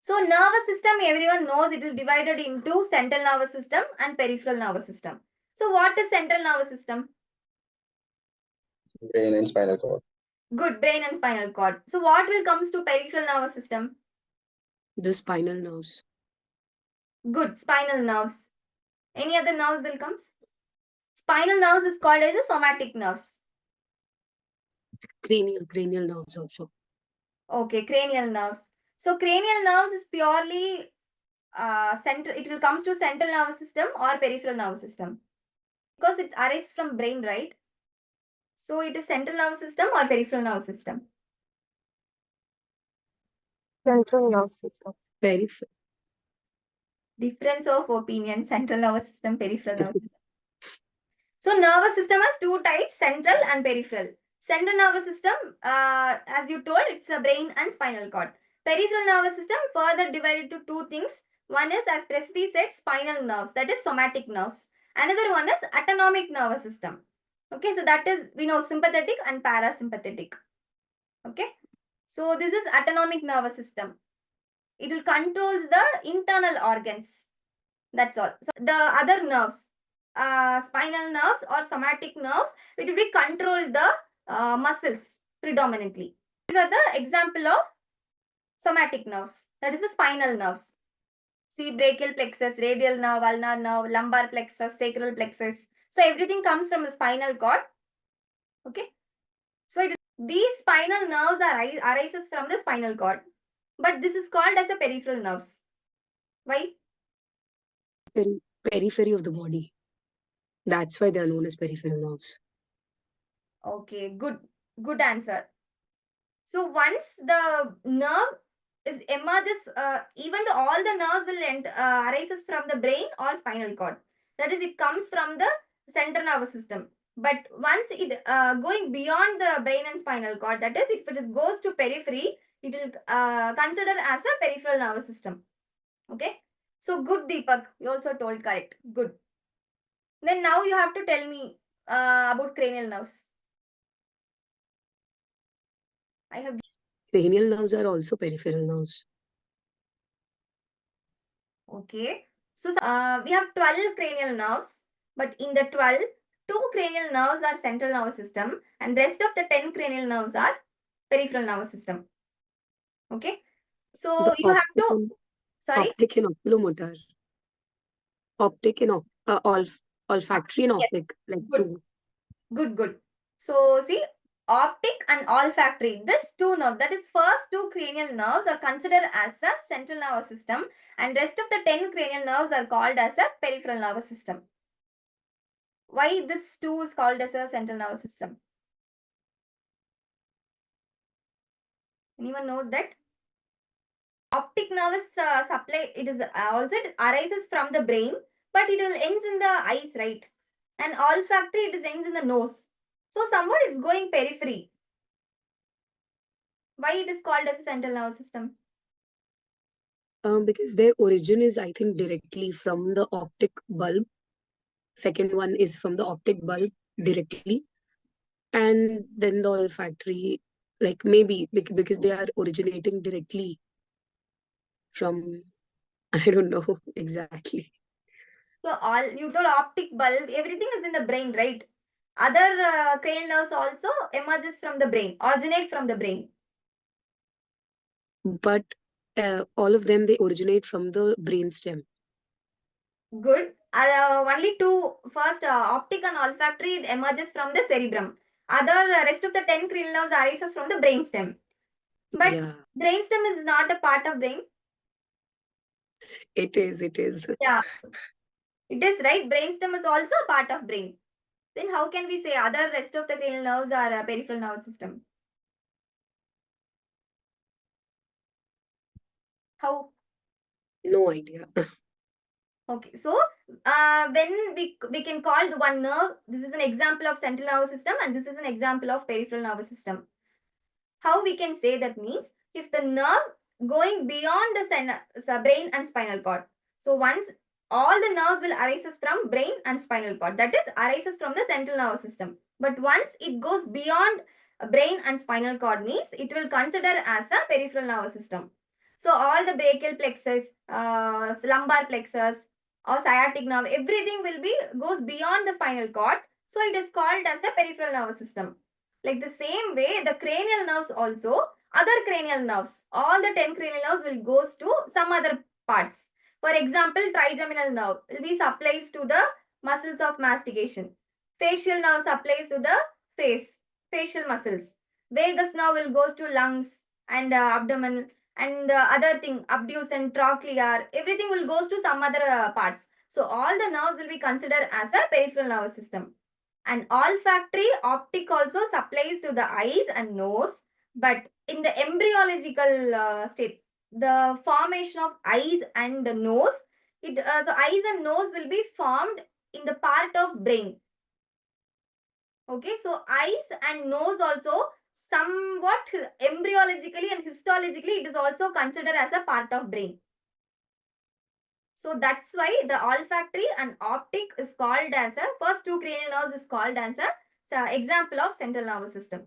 So nervous system, everyone knows it is divided into central nervous system and peripheral nervous system. So what is central nervous system? Brain and spinal cord. Good, brain and spinal cord. So what will comes to peripheral nervous system? The spinal nerves. Good, spinal nerves. Any other nerves will comes? Spinal nerves is called as a somatic nerves. Cranial nerves also. Okay, cranial nerves. So cranial nerves is purely central. It will comes to central nervous system or peripheral nervous system because it arises from brain, right? So it is central nervous system or peripheral nervous system. Central nervous system. Difference of opinion: central nervous system, peripheral nervous system. So nervous system has two types: central and peripheral. Central nervous system, as you told, it's a brain and spinal cord. Peripheral nervous system further divided to two things. One is, as Prasthi said, spinal nerves, that is somatic nerves. Another one is autonomic nervous system. Okay, so that is, we know, sympathetic and parasympathetic. Okay, so this is autonomic nervous system. It will controls the internal organs. That's all. So the other nerves, spinal nerves or somatic nerves, it will be control the muscles predominantly. These are the example of somatic nerves. That is the spinal nerves. See, brachial plexus, radial nerve, ulnar nerve, lumbar plexus, sacral plexus. So everything comes from the spinal cord. Okay. So these spinal nerves arises from the spinal cord. But this is called as a peripheral nerves. Why? Periphery of the body. That's why they are known as peripheral nerves. Okay, good answer. So once the nerve emerges, even all the nerves will arises from the brain or spinal cord. That is, it comes from the central nervous system. But once it going beyond the brain and spinal cord, that is, if it is goes to periphery, it will consider as a peripheral nervous system. Okay. So good, Deepak. You also told correct. Good. Then now you have to tell me about cranial nerves. I have. Cranial nerves are also peripheral nerves. Okay. So we have 12 cranial nerves, but in the 12, 2 cranial nerves are central nervous system and rest of the 10 cranial nerves are peripheral nervous system. Okay. So you have to, sorry? Optic and oculomotor. Optic and olfactory and optic, like Good. two. Good. So see, optic and olfactory, this two nerves, that is first 2 cranial nerves are considered as a central nervous system and rest of the 10 cranial nerves are called as a peripheral nervous system. Why this 2 is called as a central nervous system? Anyone knows that? Optic nervous supply, it is also it arises from the brain, but it will ends in the eyes, right? And olfactory, it is ends in the nose. So somewhat it's going periphery. Why it is called as a central nervous system? Because their origin is, I think, directly from the optic bulb. Second one is from the optic bulb directly. And then the olfactory, like maybe because they are originating directly from, I don't know exactly. So all you told optic bulb, everything is in the brain, right? Other cranial nerves also emerges from the brain, originate from the brain. But all of them, they originate from the brainstem. Good. Only 2, first optic and olfactory, it emerges from the cerebrum. Other rest of the 10 cranial nerves arises from the brainstem. But Yeah, brainstem is not a part of brain. it is. Yeah, it is, right. Brainstem is also a part of brain. Then how can we say other rest of the cranial nerves are a peripheral nervous system? How? No idea. Okay, so when we can call the one nerve, this is an example of central nervous system and this is an example of peripheral nervous system. How we can say that means if the nerve going beyond the brain and spinal cord. So once all the nerves will arises from brain and spinal cord, that is arises from the central nervous system. But once it goes beyond brain and spinal cord means it will consider as a peripheral nervous system. So all the brachial plexus, lumbar plexus, or sciatic nerve, everything will be goes beyond the spinal cord. So it is called as the peripheral nervous system. Like the same way, the cranial nerves also, other cranial nerves, all the 10 cranial nerves will goes to some other parts. For example, trigeminal nerve will be supplies to the muscles of mastication. Facial nerve supplies to the face, facial muscles. Vagus nerve will goes to lungs and abdomen, and other thing, abduction, trochlear, everything will goes to some other parts. So all the nerves will be considered as a peripheral nervous system. And olfactory, optic also supplies to the eyes and nose, but in the embryological state, the formation of eyes and the nose, so eyes and nose will be formed in the part of brain. Okay, so eyes and nose also somewhat embryologically and histologically it is also considered as a part of brain. So that's why the olfactory and optic is called as a, first two cranial nerves is called as a example of central nervous system.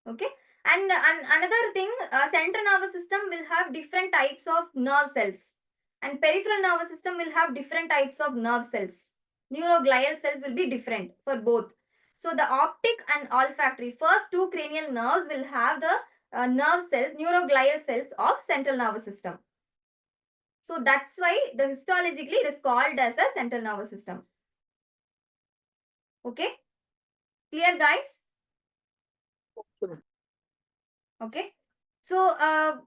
Okay, and another thing, central nervous system will have different types of nerve cells, and peripheral nervous system will have different types of nerve cells. Neuroglial cells will be different for both. So the optic and olfactory, first two cranial nerves will have the nerve cells, neuroglial cells of central nervous system. So that's why the histologically it is called as a central nervous system. Okay, clear guys? Okay, so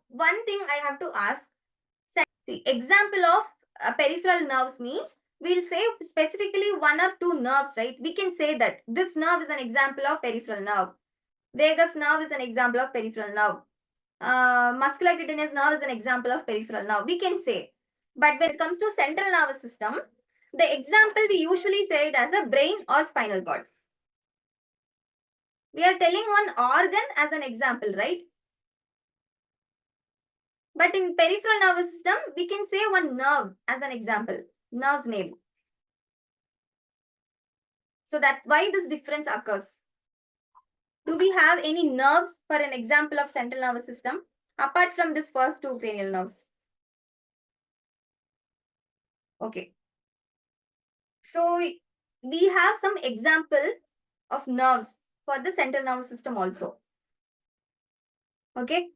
one thing I have to ask, see, example of peripheral nerves means we'll say specifically one or two nerves, right? We can say that this nerve is an example of peripheral nerve. Vagus nerve is an example of peripheral nerve. Muscular cutaneous nerve is an example of peripheral nerve. We can say, but when it comes to central nervous system, the example we usually say it as a brain or spinal cord. We are telling one organ as an example, right? But in peripheral nervous system, we can say one nerve as an example, nerve's name. So that's why this difference occurs. Do we have any nerves for an example of central nervous system apart from this first two cranial nerves? Okay. So we have some example of nerves for the central nervous system also. Okay.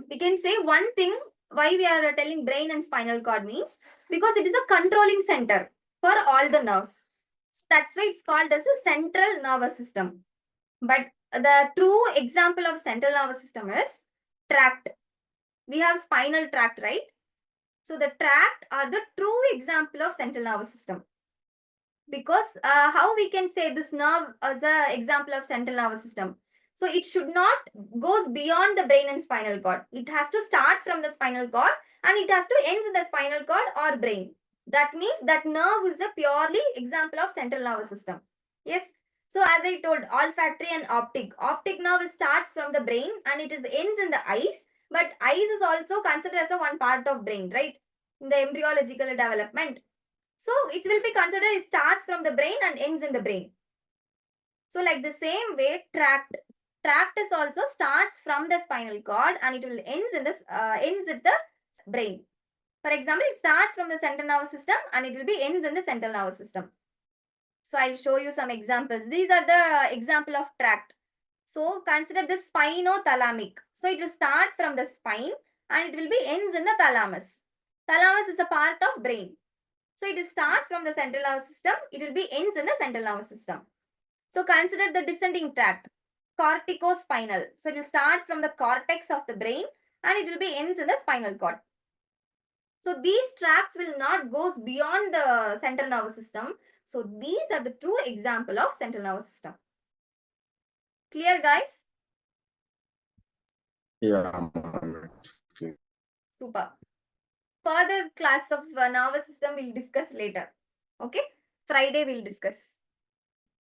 We can say one thing why we are telling brain and spinal cord means because it is a controlling center for all the nerves. So that's why it's called as a central nervous system. But the true example of central nervous system is tract. We have spinal tract, right? So the tract are the true example of central nervous system. Because how we can say this nerve as an example of central nervous system? So it should not goes beyond the brain and spinal cord. It has to start from the spinal cord and it has to end in the spinal cord or brain. That means that nerve is a purely example of central nervous system. Yes. So as I told, olfactory and optic. Optic nerve starts from the brain and it is ends in the eyes. But eyes is also considered as a one part of brain, right? In the embryological development. So it will be considered it starts from the brain and ends in the brain. So like the same way, tract is also starts from the spinal cord and it will ends in this ends at the brain. For example, it starts from the central nervous system and it will be ends in the central nervous system. So I'll show you some examples. These are the example of tract. So consider this spinothalamic. So it will start from the spine and it will be ends in the thalamus. Thalamus is a part of brain. So it starts from the central nervous system. It will be ends in the central nervous system. So consider the descending tract, corticospinal. So it will start from the cortex of the brain and it will be ends in the spinal cord. So these tracts will not go beyond the central nervous system. So these are the true example of central nervous system. Clear, guys? Yeah, ma'am. Okay. Super. Further class of nervous system we'll discuss later. Okay? Friday we'll discuss.